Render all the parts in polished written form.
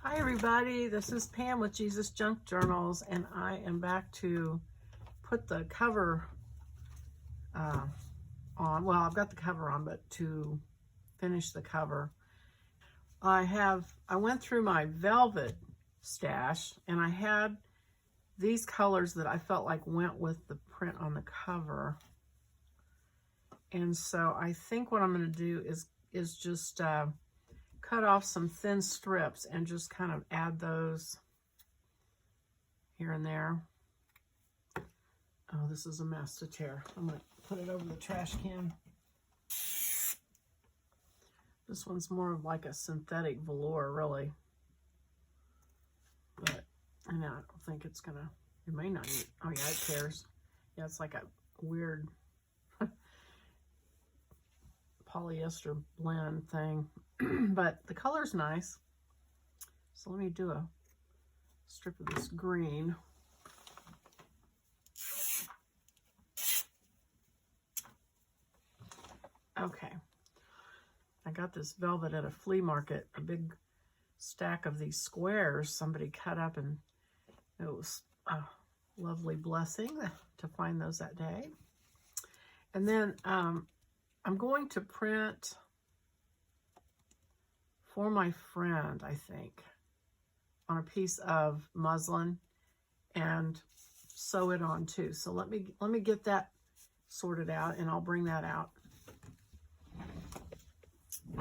Hi everybody, this is Pam with Jesus Junk Journals, and I am back to put the cover on. Well, I've got the cover on, but to finish the cover, I went through my velvet stash, and I had these colors that I felt like went with the print on the cover. And so I think what I'm going to do is just cut off some thin strips and just kind of add those here and there. Oh, this is a mess to tear. I'm going to put it over the trash can. This one's more of like a synthetic velour, really. But I know, I don't think it's going to, it may not even, oh yeah, it tears. Yeah, it's like a weird polyester blend thing. But the color's nice. So let me do a strip of this green. Okay. I got this velvet at a flea market, a big stack of these squares somebody cut up, and it was a lovely blessing to find those that day. And then I'm going to print For My Friend, I think, on a piece of muslin and sew it on too. So let me get that sorted out, and I'll bring that out.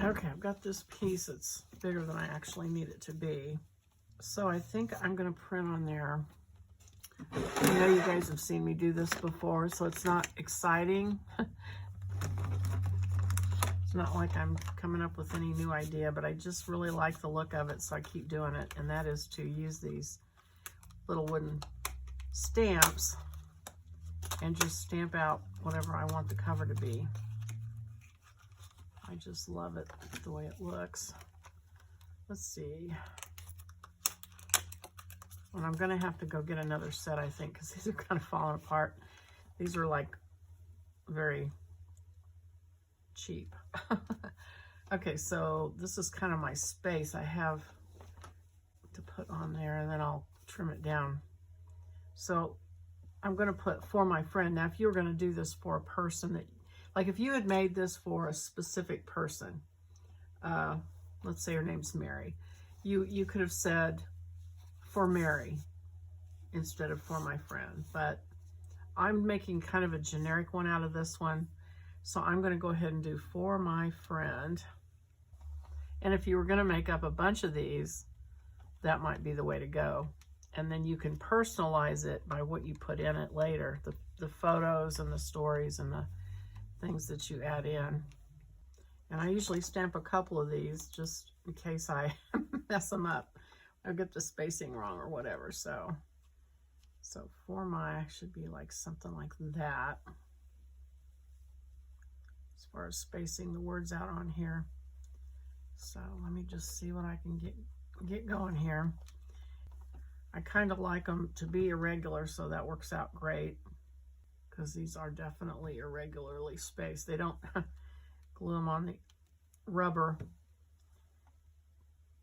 Okay, I've got this piece that's bigger than I actually need it to be. So I think I'm going to print on there. I know you guys have seen me do this before, so it's not exciting. It's not like I'm coming up with any new idea, but I just really like the look of it, so I keep doing it. And that is to use these little wooden stamps and just stamp out whatever I want the cover to be. I just love it the way it looks. Let's see. And I'm going to have to go get another set, I think, because these are kind of falling apart. These are like very cheap. Okay, so this is kind of my space I have to put on there, and then I'll trim it down. So I'm going to put For My Friend. Now, if you were going to do this for a person that, like if you had made this for a specific person, let's say her name's Mary, you could have said For Mary instead of For My Friend. But I'm making kind of a generic one out of this one, so I'm going to go ahead and do For My Friend. And if you were going to make up a bunch of these, that might be the way to go. And then you can personalize it by what you put in it later, the photos and the stories and the things that you add in. And I usually stamp a couple of these just in case I mess them up. I'll get the spacing wrong or whatever. So For My should be like something like that. As far as spacing the words out on here. So let me just see what I can get going here. I kind of like them to be irregular, so that works out great, because these are definitely irregularly spaced. They don't glue them on the rubber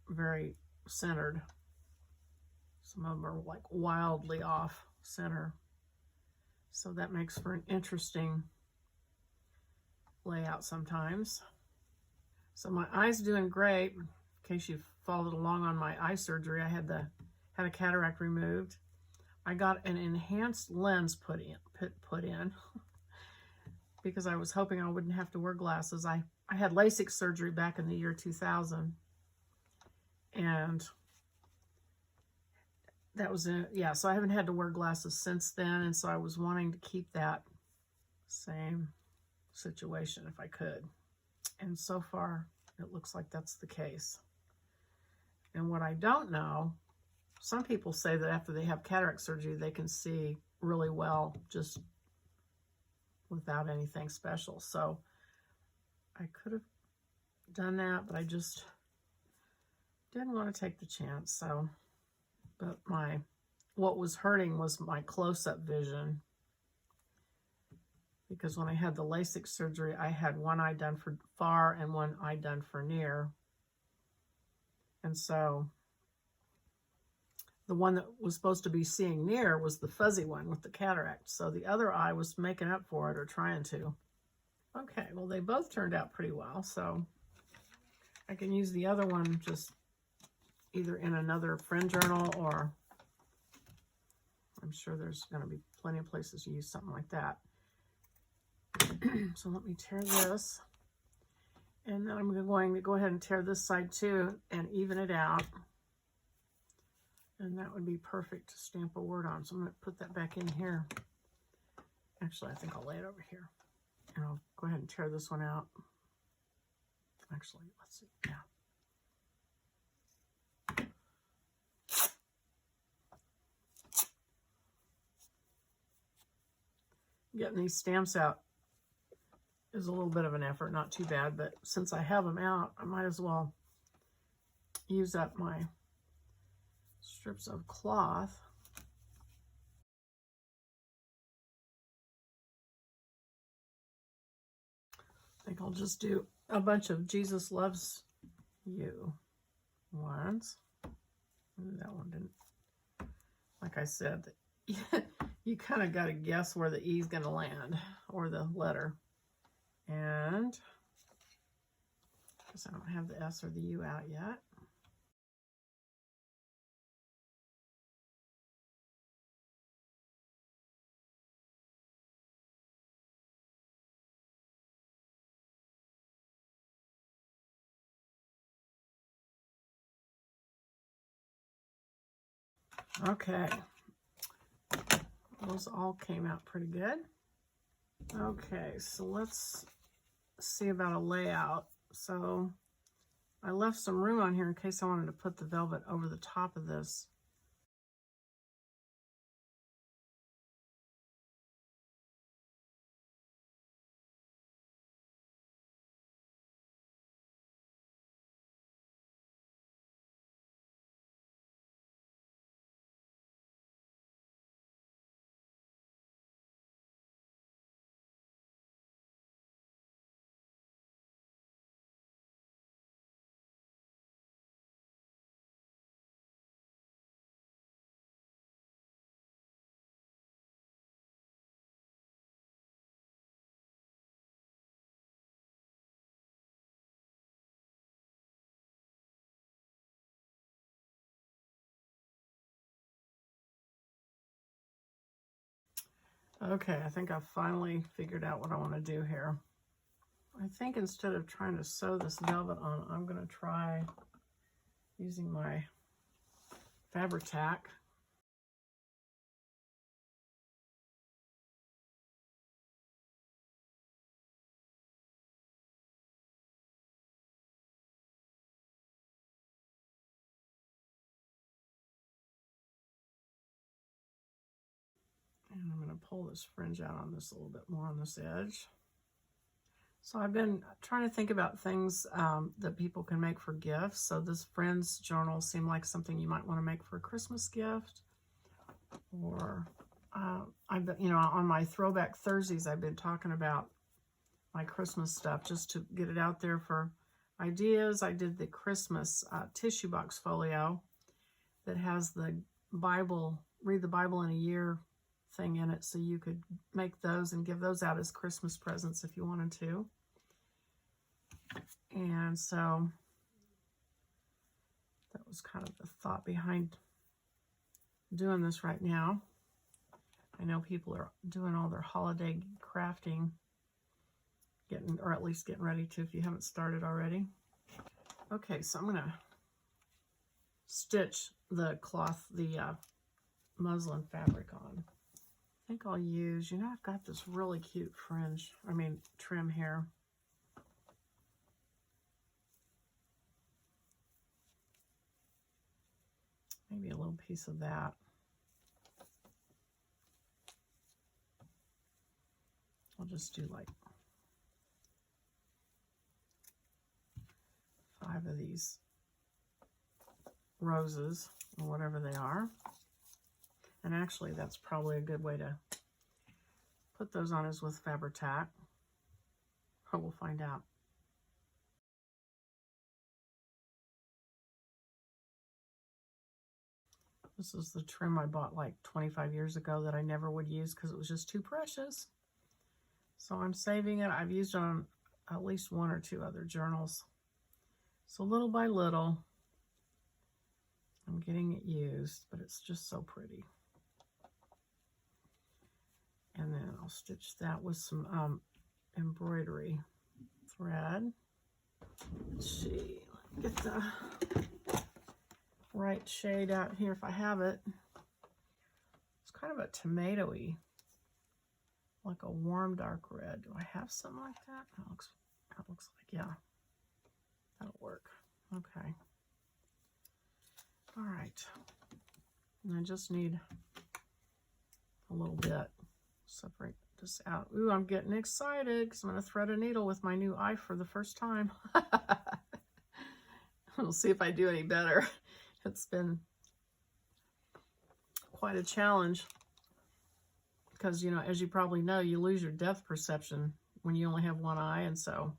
very centered. Some of them are like wildly off center. So that makes for an interesting layout sometimes. So my eye's doing great. In case you've followed along on my eye surgery, I had a cataract removed. I got an enhanced lens put in because I was hoping I wouldn't have to wear glasses. I had LASIK surgery back in the year 2000, and that was it. Yeah, so I haven't had to wear glasses since then, and so I was wanting to keep that same situation if I could. And so far, it looks like that's the case. And what I don't know, some people say that after they have cataract surgery, they can see really well just without anything special. So I could have done that, but I just didn't want to take the chance. So, but what was hurting was my close-up vision, because when I had the LASIK surgery, I had one eye done for far and one eye done for near. And so the one that was supposed to be seeing near was the fuzzy one with the cataract. So the other eye was making up for it, or trying to. Okay, well, they both turned out pretty well. So I can use the other one just either in another friend journal, or I'm sure there's going to be plenty of places to use something like that. So let me tear this. And then I'm going to go ahead and tear this side too and even it out. And that would be perfect to stamp a word on. So I'm going to put that back in here. Actually, I think I'll lay it over here. And I'll go ahead and tear this one out. Actually, let's see. Yeah. Getting these stamps out is a little bit of an effort, not too bad, but since I have them out, I might as well use up my strips of cloth. I think I'll just do a bunch of Jesus Loves You ones. That one didn't, like I said, you kind of got to guess where the E is going to land, or the letter. And because I don't have the S or the U out yet. Okay, those all came out pretty good. Okay, so let's see about a layout. So I left some room on here in case I wanted to put the velvet over the top of this. Okay, I think I've finally figured out what I want to do here. I think instead of trying to sew this velvet on, I'm going to try using my Fabri-Tac. And I'm going to pull this fringe out on this a little bit more on this edge. So I've been trying to think about things that people can make for gifts. So this friend's journal seemed like something you might want to make for a Christmas gift. Or I've been, you know, on my Throwback Thursdays, I've been talking about my Christmas stuff just to get it out there for ideas. I did the Christmas tissue box folio that has the Bible, read the Bible in a year thing in it, so you could make those and give those out as Christmas presents if you wanted to. And so that was kind of the thought behind doing this right now. I know people are doing all their holiday crafting, or at least getting ready to if you haven't started already. Okay, so I'm going to stitch the cloth, the muslin fabric on. I think I'll use, you know, I've got this really cute fringe, trim here. Maybe a little piece of that. I'll just do like 5 of these roses, or whatever they are. And actually, that's probably a good way to put those on, is with Fabri-Tac. But we'll find out. This is the trim I bought like 25 years ago that I never would use because it was just too precious. So I'm saving it. I've used it on at least 1 or 2 other journals. So little by little, I'm getting it used, but it's just so pretty. And then I'll stitch that with some embroidery thread. Let's see, get the right shade out here if I have it. It's kind of a tomatoey, like a warm dark red. Do I have something like that? That looks like, yeah, that'll work. Okay. All right. And I just need a little bit. Separate this out. Ooh, I'm getting excited because I'm going to thread a needle with my new eye for the first time. We'll see if I do any better. It's been quite a challenge because, you know, as you probably know, you lose your depth perception when you only have one eye, and so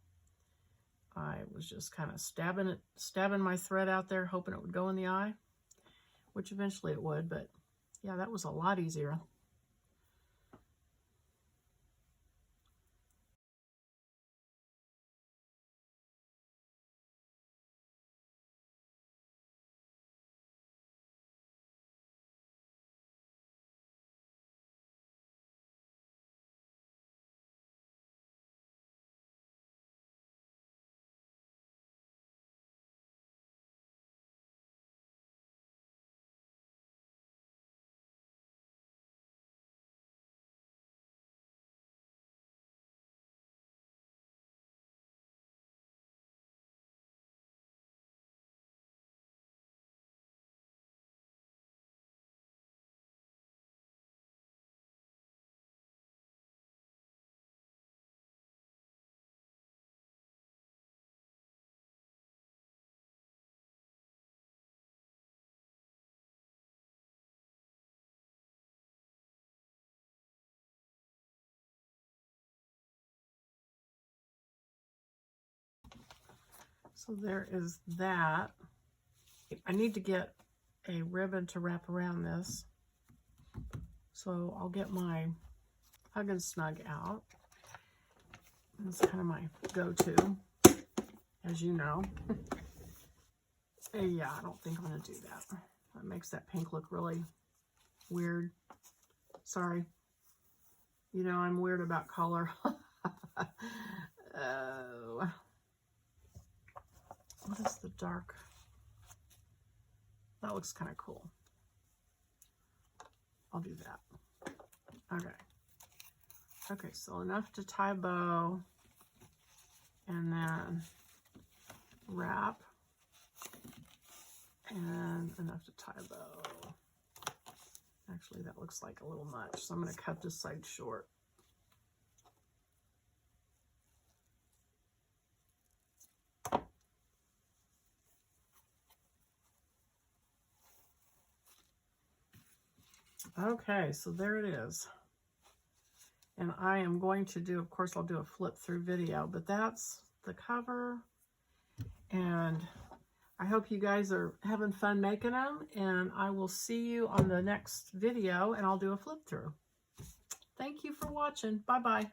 I was just kind of stabbing my thread out there, hoping it would go in the eye, which eventually it would, but yeah, that was a lot easier. So there is that. I need to get a ribbon to wrap around this. So I'll get my Hug and Snug out. That's kind of my go-to, as you know. Yeah, I don't think I'm going to do that. That makes that pink look really weird. Sorry. You know, I'm weird about color. Oh. What is the dark? That looks kind of cool. I'll do that. Okay. Okay, so enough to tie a bow and then wrap, and enough to tie a bow. Actually, that looks like a little much, so I'm going to cut this side short. Okay, so there it is. And I am going to do, of course, I'll do a flip through video, but that's the cover. And I hope you guys are having fun making them, and I will see you on the next video, and I'll do a flip through. Thank you for watching. Bye-bye.